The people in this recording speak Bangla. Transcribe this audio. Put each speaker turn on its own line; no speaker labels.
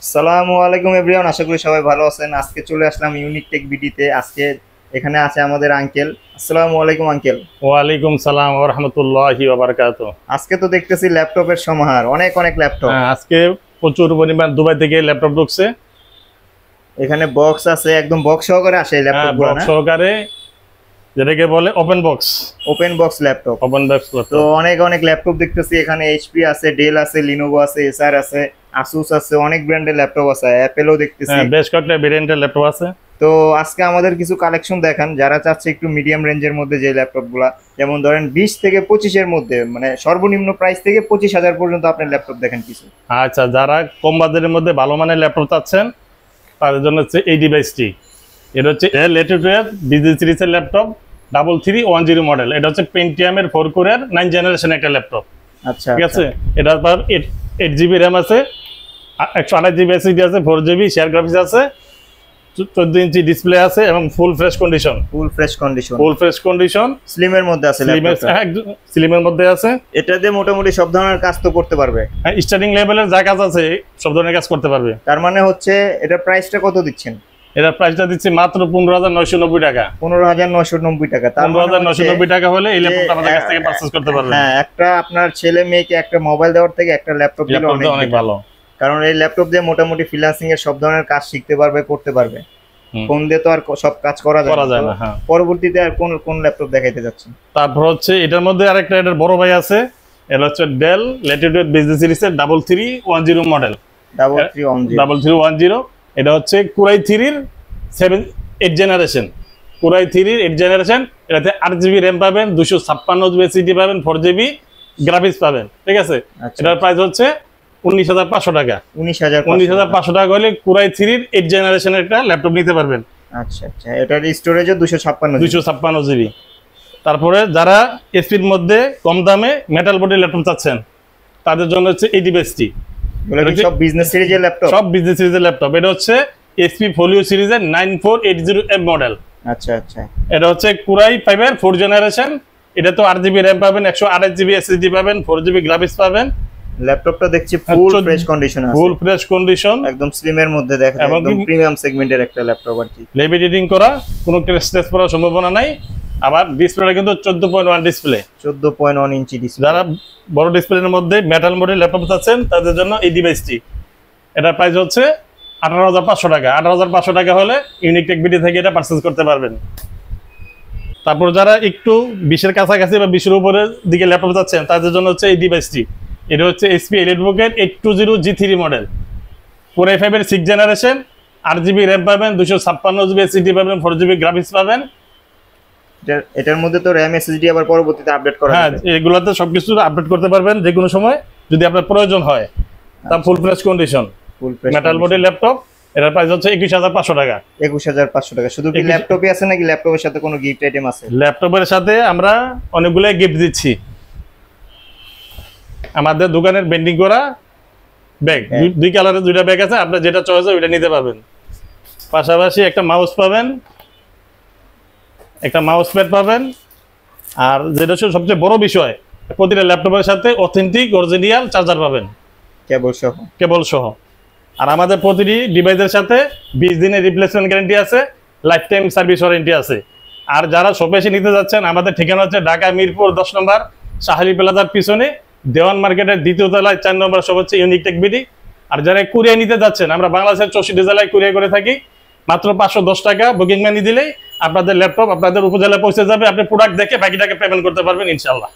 আসসালামু আলাইকুম এভরিওয়ান, আশা করি সবাই ভালো আছেন। আজকে চলে আসলাম ইউনিক টেক বিডিতে। আজকে এখানে আছে আমাদের আঙ্কেল। আসসালামু আলাইকুম আঙ্কেল।
ওয়ালাইকুম সালাম ওয়া রাহমাতুল্লাহি ওয়া বারাকাতুহু।
আজকে তো দেখতেছি ল্যাপটপের সমাহার, অনেক অনেক ল্যাপটপ।
আজকে প্রচুর পরিমাণ দুবাই থেকে ল্যাপটপ ঢুকছে।
এখানে বক্স আছে, একদম বক্স সহকারে আসে ল্যাপটপগুলো,
বক্স
না?
সহকারে, যেটাকে বলে open box.
Open box laptop.
Open box
তো
ল্যাপটপ।
অনেক অনেক ল্যাপটপ দেখতেছি এখানে। এইচপি আছে, ডেল আছে, লিনোভো আছে, এসার আছে, আসুস আছে, অনেক ব্র্যান্ডের ল্যাপটপ আছে, অ্যাপেলও দেখতেছি।
বেশ কয়েকটা ভেরিয়েন্টের ল্যাপটপ আছে।
তো আজকে আমাদের কিছু কালেকশন দেখান, যারা চাচ্ছে একটু মিডিয়াম রেঞ্জের মধ্যে যে ল্যাপটপগুলা, যেমন ধরেন 20 থেকে 25-এর মধ্যে, মানে সর্বনিম্ন প্রাইস থেকে 25,000 পর্যন্ত আপনার ল্যাপটপ দেখেন কিছু।
আচ্ছা, যারা কম বাজেটের মধ্যে ভালো মানের ল্যাপটপ চাচ্ছেন তাদের জন্য হচ্ছে এই ডিভাইসটি। এটা হচ্ছে লেটিটিউড বিজি সিরিজের ল্যাপটপ, 3310 মডেল। এটা হচ্ছে পেন্টিয়ামের 4 কোরের 9 জেনারেশন একটা ল্যাপটপ।
আচ্ছা,
ঠিক আছে। এটার পর 8 জিবি র্যাম আছে, 128 জিবি এসএসডি আছে, 4 জিবি শেয়ার গ্রাফিক্স আছে, 14 ইঞ্চি ডিসপ্লে আছে এবং ফুল ফ্রেশ কন্ডিশন।
স্লিমের মধ্যে আছে ল্যাপটপটা।
স্লিমের মধ্যে আছে।
এটা দিয়ে মোটামুটি সব ধরনের কাজ তো করতে পারবে।
স্টার্টিং লেভেলের যা কাজ আছে সব ধরনের কাজ করতে পারবে।
তার মানে হচ্ছে এটা প্রাইসটা কত দিচ্ছেন?
এটা প্রাইসটা দিচ্ছি মাত্র 15,990 টাকা।
15,990 টাকা।
15,990 টাকা হলে এই ল্যাপটপটা আমাদের কাছ থেকে পারচেজ করতে পারবেন।
হ্যাঁ, একটা আপনার ছেলে মেয়েকে একটা মোবাইল দেওয়ার থেকে একটা ল্যাপটপ দিলে
অনেক ভালো।
কারণ এই ল্যাপটপ দিয়ে মোটামুটি ফ্রিল্যান্সিং এর সব ধরনের কাজ শিখতে পারবে, করতে পারবে। ফোন দিয়ে তো আর সব কাজ করা যায় না।
হ্যাঁ।
পরবর্তীতে আর কোন ল্যাপটপ দেখাইতে যাচ্ছেন?
তারপর হচ্ছে এটার মধ্যে আরেকটা, এটার বড় ভাই আছে। এটা হচ্ছে ডেল লেটিটিউড বিজনেস সিরিজের 3310 মডেল। 3310। এটা হচ্ছে কুরাই 3-এর 8 জেনারেশন। কুরাই 3-এর 8 জেনারেশন। এটাতে 8 জিবি র্যাম পাবেন, 256 জিবি এসএসডি পাবেন, 4 জিবি গ্রাফিক্স পাবেন। ঠিক আছে। এটার প্রাইস হচ্ছে 19,500 টাকা। 19,500 টাকা হলে কুরাই 3-এর 8 জেনারেশনের একটা ল্যাপটপ নিতে পারবেন।
আচ্ছা আচ্ছা, এটার স্টোরেজও 256
জিবি। তারপরে যারা এসপির মধ্যে কম দামে মেটাল বডি ল্যাপটপ চাচ্ছেন তাদের জন্য হচ্ছে এই ডিভাইসটি।
সব বিজনেস সিরিজের
ল্যাপটপ। এটা হচ্ছে এসপি ফোলিও সিরিজের 9480M মডেল।
আচ্ছা আচ্ছা।
এটা হচ্ছে কুরাই 5-এর 4 জেনারেশন। এটা তো 8 জিবি র্যাম পাবেন, 128 জিবি এসএসডি পাবেন, 4 জিবি গ্রাফিক্স পাবেন।
ল্যাপটপটা দেখছি ফুল ফ্রেশ কন্ডিশন আছে।
ফুল ফ্রেশ কন্ডিশন,
একদম স্লিমের মধ্যে দেখা যায়, একদম প্রিমিয়াম সেগমেন্টের একটা ল্যাপটপ আর কি।
ল্যাব এডিটিং করা, কোনো স্ক্র্যাচ পড়ার সম্ভাবনা নাই। আবার ডিসপ্লেটা কিন্তু 14.1 ডিসপ্লে,
14.1 ইঞ্চি ডিসপ্লে।
যারা বড় ডিসপ্লের মধ্যে মেটাল মডেল ল্যাপটপ চাচ্ছেন তাদের জন্য এই ডিভাইসটি। এটার প্রাইস হচ্ছে 18,500 টাকা। 18,500 টাকা হলে ইউনিক টেক বিডি থেকে এটা পারচেজ করতে পারবেন। তারপর যারা একটু 20-এর কাছাকাছি বা 20-এর উপরের দিকে ল্যাপটপ চাচ্ছেন তাদের জন্য হচ্ছে এই ডিভাইসটি। এটা হচ্ছে এইচপি এলিটবুকের 820G3 মডেল, কোর i5-এর 6 জেনারেশন, 8 জিবি র্যাম পাবেন, 256 জিবি এসএসডি পাবেন, 4 জিবি গ্রাফিক্স পাবেন।
এটার মধ্যে তো র্যাম এসএসডি আবার পরবর্তীতে আপডেট করা যাবে।
হ্যাঁ, এগুলাতে সবকিছু আপডেট করতে পারবেন যে কোনো সময় যদি আপনার প্রয়োজন হয়। তা full fresh condition, metal body laptop. এটার প্রাইস হচ্ছে 21,500 টাকা।
21,500 টাকা। শুধু কি ল্যাপটপই আছে নাকি ল্যাপটপের সাথে কোনো গিফট আইটেম আছে?
ল্যাপটপের সাথে আমরা অনেকগুলো গিফট দিচ্ছি। আমাদের দোকানের বেন্ডিং করা ব্যাগ, 2 কালারের 2টা ব্যাগ আছে, আপনার যেটা চয়েস হয় ওইটা নিতে পারবেন। পাশাপাশি একটা মাউস পাবেন, একটা মাউস প্যাড পাবেন। আর যেটা সবচেয়ে বড় বিষয়, প্রতিটা ল্যাপটপের সাথে অথেন্টিক অরিজিনাল চার্জার পাবেন, কেবল সহ। আর আমাদের প্রতিটি ডিভাইসের সাথে 20 দিনের রিপ্লেসমেন্ট গ্যারান্টি আছে, লাইফ টাইম সার্ভিস ওয়ারেন্টি আছে। আর যারা শপে এসে নিতে যাচ্ছেন, আমাদের ঠিকানা হচ্ছে ঢাকা মিরপুর 10 নম্বর সাহালি প্লাজার পিছনে, দেওয়ান মার্কেটের 2য় তলায় 4 নম্বর শপ হচ্ছে ইউনিক টেক বিডি। আর যারা কুরিয়ার নিতে যাচ্ছেন, আমরা বাংলাদেশের 64 জেলায় কুরিয়ার করে থাকি। মাত্র 510 টাকা বুকিং মানি দিলেই আপনাদের ল্যাপটপ আপনাদের উপজেলায় পৌঁছে যাবে। আপনি প্রোডাক্ট দেখে বাকিটাকে পেমেন্ট করতে পারবেন ইনশাআল্লাহ।